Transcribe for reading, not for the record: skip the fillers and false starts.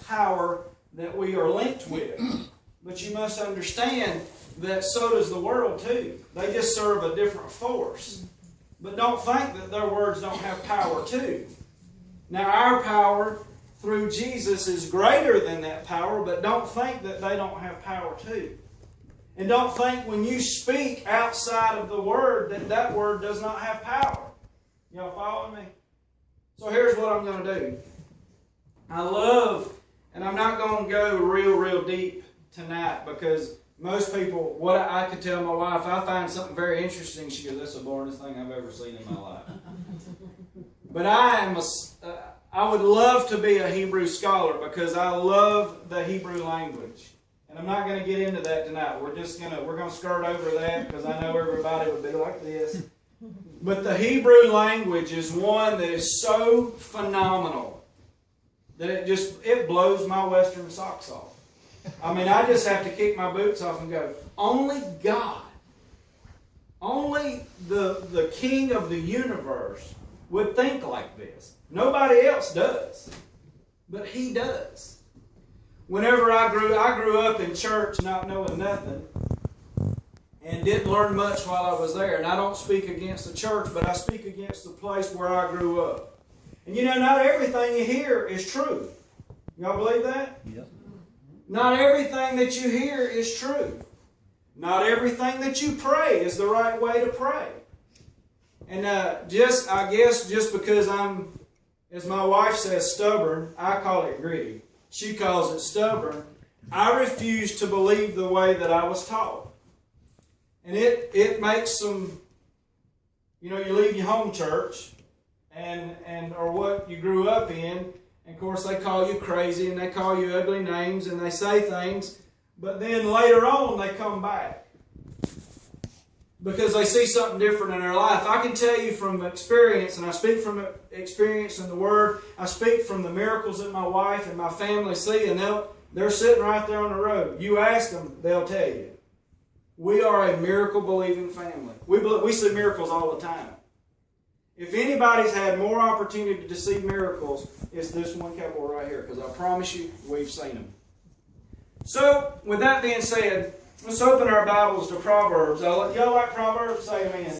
power that we are linked with. But you must understand that so does the world too. They just serve a different force. But don't think that their words don't have power too. Now our power through Jesus is greater than that power, but don't think that they don't have power too. And don't think when you speak outside of the Word that that Word does not have power. Y'all following me? So here's what I'm going to do. I love, and I'm not going to go real deep tonight because most people, what I could tell my wife, I find something very interesting, she goes, that's the boringest thing I've ever seen in my life. But I would love to be a Hebrew scholar because I love the Hebrew language. And I'm not going to get into that tonight. We're going to skirt over that because I know everybody would be like this. But the Hebrew language is one that is so phenomenal that it blows my Western socks off. I mean, I just have to kick my boots off and go, only God, only the King of the universe would think like this. Nobody else does. But He does. Whenever I grew up in church not knowing nothing and didn't learn much while I was there. And I don't speak against the church, but I speak against the place where I grew up. And you know, not everything you hear is true. Y'all believe that? Yep. Not everything that you hear is true. Not everything that you pray is the right way to pray. And I guess just because I'm, as my wife says, stubborn, I call it gritty. She calls it stubborn. I refuse to believe the way that I was taught. And it makes some, you know, you leave your home church or what you grew up in, and of course they call you crazy and they call you ugly names and they say things, but then later on they come back because they see something different in their life. I can tell you from experience, and I speak from experience in the Word, I speak from the miracles that my wife and my family see, and they're sitting right there on the road. You ask them, they'll tell you. We are a miracle-believing family. We see miracles all the time. If anybody's had more opportunity to see miracles, it's this one cowboy right here, because I promise you, we've seen them. So, with that being said, let's open our Bibles to Proverbs. Y'all like Proverbs? Say amen.